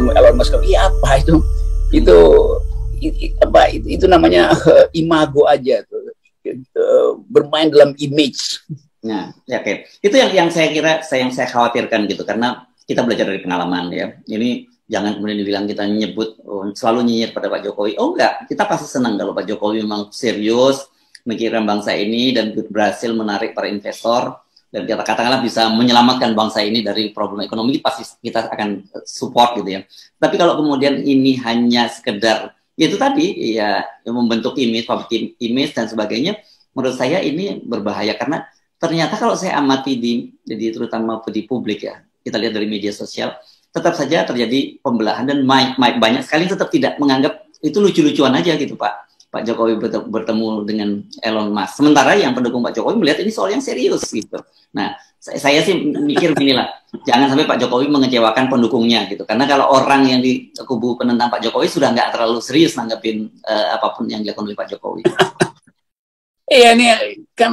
ketemu Elon Musk. Iya apa itu? Itu namanya imago aja tuh. Bermain dalam image. Nah, ya, oke. Itu yang saya kira yang saya khawatirkan gitu, karena kita belajar dari pengalaman ya. Ini jangan kemudian dibilang kita nyebut selalu nyinyir pada Pak Jokowi. Oh enggak, kita pasti senang kalau Pak Jokowi memang serius memikirkan bangsa ini dan berhasil menarik para investor dan kita katakanlah bisa menyelamatkan bangsa ini dari problem ekonomi, pasti kita akan support gitu ya. Tapi kalau kemudian ini hanya sekedar itu tadi ya membentuk image, public image dan sebagainya, menurut saya ini berbahaya karena ternyata kalau saya amati terutama di publik ya, kita lihat dari media sosial, tetap saja terjadi pembelahan dan banyak sekali tetap tidak menganggap itu lucu-lucuan aja gitu Pak Jokowi bertemu dengan Elon Musk. Sementara yang pendukung Pak Jokowi melihat ini soal yang serius gitu. Nah, saya sih mikir beginilah, jangan sampai Pak Jokowi mengecewakan pendukungnya gitu. Karena kalau orang yang di kubu penentang Pak Jokowi sudah nggak terlalu serius nanggepin apapun yang dilakukan oleh Pak Jokowi. Iya nih kan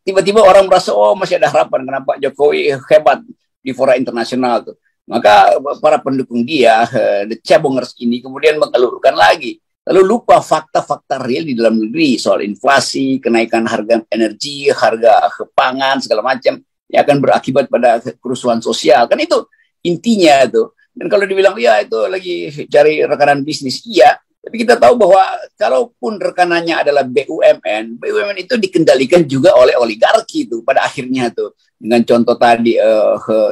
tiba-tiba orang merasa oh masih ada harapan karena Pak Jokowi hebat di fora internasional tuh. Maka para pendukung dia, the cebongers ini kemudian mengelurkan lagi. Lalu lupa fakta-fakta real di dalam negeri soal inflasi, kenaikan harga energi, harga pangan, segala macam yang akan berakibat pada kerusuhan sosial. Kan itu intinya tuh. Dan kalau dibilang ya itu lagi cari rekanan bisnis, iya. Tapi kita tahu bahwa kalaupun rekanannya adalah BUMN itu dikendalikan juga oleh oligarki tuh pada akhirnya tuh. Dengan contoh tadi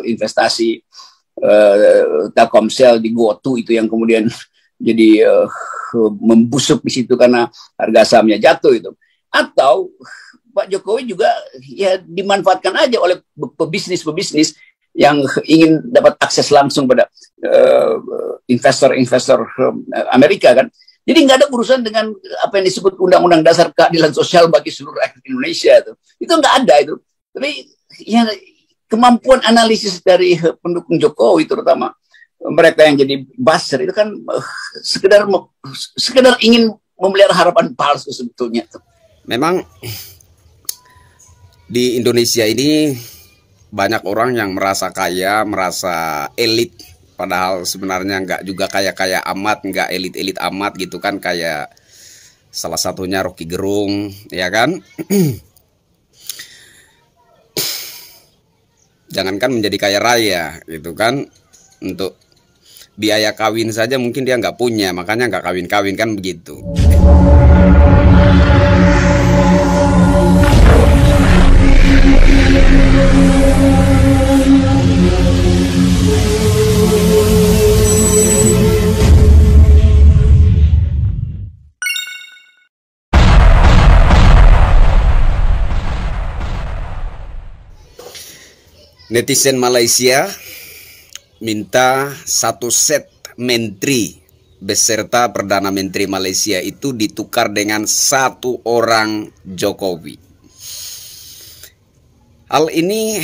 investasi Telkomsel di GoTo itu yang kemudian jadi membusuk di situ karena harga sahamnya jatuh itu. Atau Pak Jokowi juga ya dimanfaatkan aja oleh pebisnis yang ingin dapat akses langsung pada investor Amerika kan. Jadi nggak ada urusan dengan apa yang disebut Undang-Undang Dasar Keadilan Sosial bagi seluruh rakyat Indonesia itu nggak ada itu. Tapi ya kemampuan analisis dari pendukung Jokowi terutama mereka yang jadi buzzer itu kan sekedar ingin memelihara harapan palsu sebetulnya. Memang di Indonesia ini banyak orang yang merasa kaya, merasa elit, padahal sebenarnya nggak juga kaya-kaya amat, nggak elit-elit amat gitu kan, kayak salah satunya Rocky Gerung, ya kan? Jangankan menjadi kaya raya gitu kan, untuk biaya kawin saja mungkin dia nggak punya, makanya nggak kawin-kawin kan begitu. Netizen Malaysia minta satu set menteri beserta Perdana Menteri Malaysia itu ditukar dengan satu orang Jokowi. Hal ini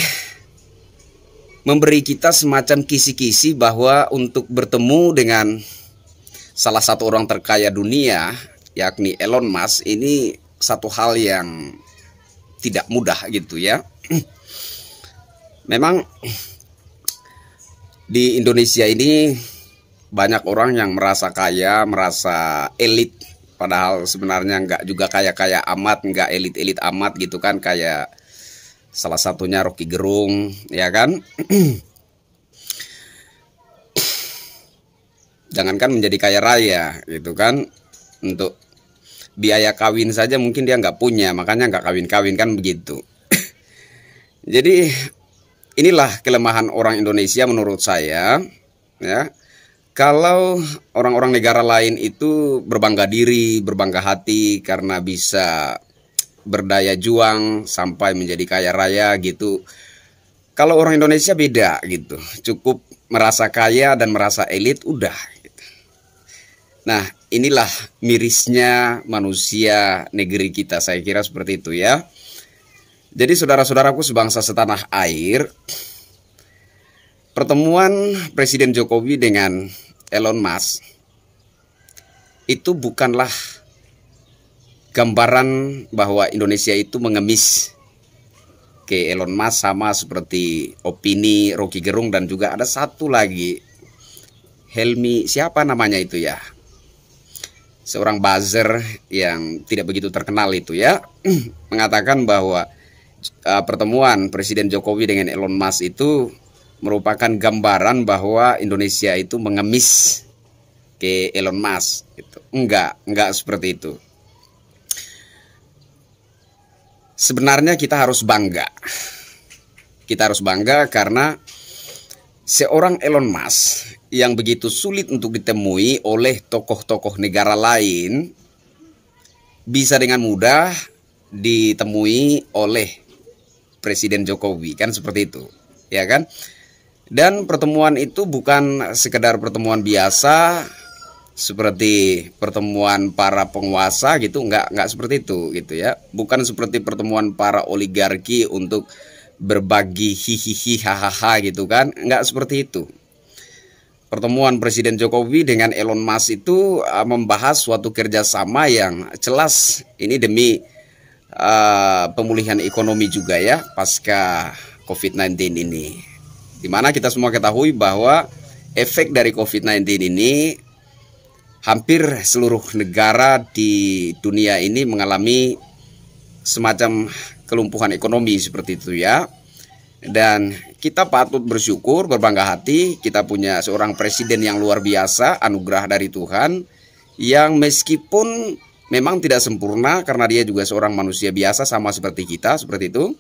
memberi kita semacam kisi-kisi bahwa untuk bertemu dengan salah satu orang terkaya dunia, yakni Elon Musk, ini satu hal yang tidak mudah gitu ya. Memang di Indonesia ini banyak orang yang merasa kaya, merasa elit, padahal sebenarnya nggak juga kaya-kaya amat, nggak elit-elit amat gitu kan, kayak salah satunya Rocky Gerung, ya kan? Jangankan menjadi kaya raya gitu kan, untuk biaya kawin saja mungkin dia nggak punya, makanya nggak kawin-kawin kan begitu. Jadi inilah kelemahan orang Indonesia menurut saya, ya. Kalau orang-orang negara lain itu berbangga diri, berbangga hati karena bisa berdaya juang sampai menjadi kaya raya gitu. Kalau orang Indonesia beda gitu, cukup merasa kaya dan merasa elit udah gitu. Nah, inilah mirisnya manusia negeri kita, saya kira seperti itu ya. Jadi saudara-saudaraku sebangsa setanah air, pertemuan Presiden Jokowi dengan Elon Musk itu bukanlah gambaran bahwa Indonesia itu mengemis ke Elon Musk, sama seperti opini Rocky Gerung dan juga ada satu lagi Helmi siapa namanya itu ya, seorang buzzer yang tidak begitu terkenal itu ya, mengatakan bahwa pertemuan Presiden Jokowi dengan Elon Musk itu merupakan gambaran bahwa Indonesia itu mengemis ke Elon Musk. Gitu. Enggak seperti itu. Sebenarnya kita harus bangga. Kita harus bangga karena seorang Elon Musk yang begitu sulit untuk ditemui oleh tokoh-tokoh negara lain bisa dengan mudah ditemui oleh Presiden Jokowi, kan seperti itu, ya kan? Dan pertemuan itu bukan sekedar pertemuan biasa seperti pertemuan para penguasa gitu, enggak seperti itu gitu ya. Bukan seperti pertemuan para oligarki untuk berbagi hihihi hahaha gitu kan, enggak seperti itu. Pertemuan Presiden Jokowi dengan Elon Musk itu membahas suatu kerjasama yang jelas ini demi pemulihan ekonomi juga ya pasca COVID-19 ini. Dimana kita semua ketahui bahwa efek dari COVID-19 ini hampir seluruh negara di dunia ini mengalami semacam kelumpuhan ekonomi seperti itu ya. Dan kita patut bersyukur, berbangga hati, kita punya seorang presiden yang luar biasa, anugerah dari Tuhan, yang meskipun memang tidak sempurna karena dia juga seorang manusia biasa sama seperti kita, seperti itu.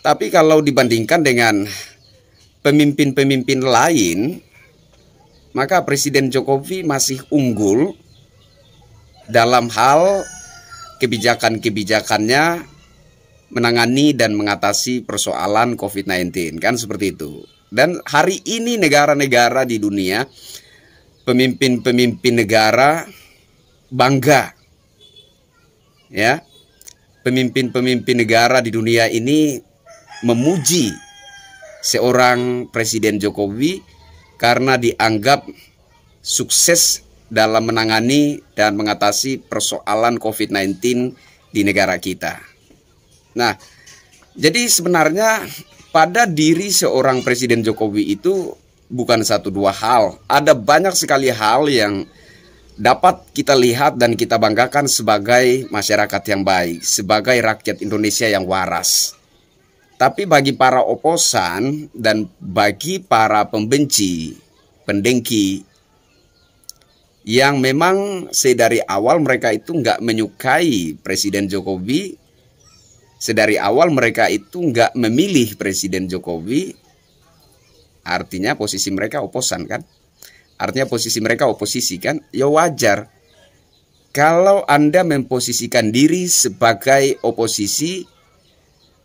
Tapi kalau dibandingkan dengan pemimpin-pemimpin lain, maka Presiden Jokowi masih unggul dalam hal kebijakan-kebijakannya menangani dan mengatasi persoalan COVID-19, kan seperti itu. Dan hari ini negara-negara di dunia, pemimpin-pemimpin negara bangga, ya, pemimpin-pemimpin negara di dunia ini memuji seorang Presiden Jokowi karena dianggap sukses dalam menangani dan mengatasi persoalan COVID-19 di negara kita. Nah, jadi sebenarnya pada diri seorang Presiden Jokowi itu bukan satu dua hal. Ada banyak sekali hal yang dapat kita lihat dan kita banggakan sebagai masyarakat yang baik, sebagai rakyat Indonesia yang waras. Tapi bagi para oposan dan bagi para pembenci, pendengki, yang memang sedari awal mereka itu nggak menyukai Presiden Jokowi, sedari awal mereka itu nggak memilih Presiden Jokowi, artinya posisi mereka oposan kan? Artinya posisi mereka oposisi kan? Ya wajar. Kalau Anda memposisikan diri sebagai oposisi,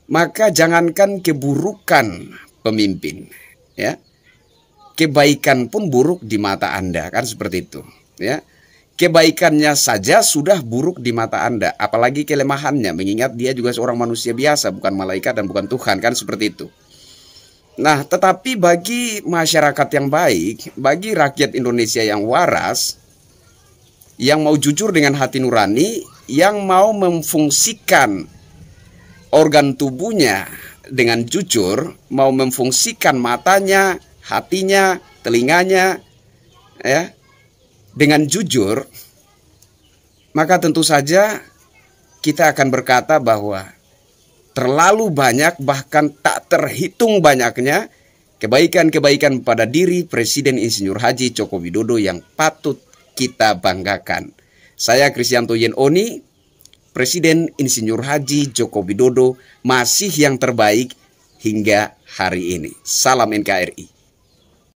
maka jangankan keburukan pemimpin, ya, kebaikan pun buruk di mata Anda, kan seperti itu, ya. Kebaikannya saja sudah buruk di mata Anda, apalagi kelemahannya, mengingat dia juga seorang manusia biasa, bukan malaikat dan bukan Tuhan, kan seperti itu. Nah, tetapi bagi masyarakat yang baik, bagi rakyat Indonesia yang waras, yang mau jujur dengan hati nurani, yang mau memfungsikan organ tubuhnya dengan jujur, mau memfungsikan matanya, hatinya, telinganya, ya, dengan jujur, maka tentu saja kita akan berkata bahwa terlalu banyak, bahkan tak terhitung banyaknya kebaikan-kebaikan pada diri Presiden Insinyur Haji Joko Widodo yang patut kita banggakan. Saya Kristianto Yenoni, Presiden Insinyur Haji Joko Widodo masih yang terbaik hingga hari ini. Salam NKRI.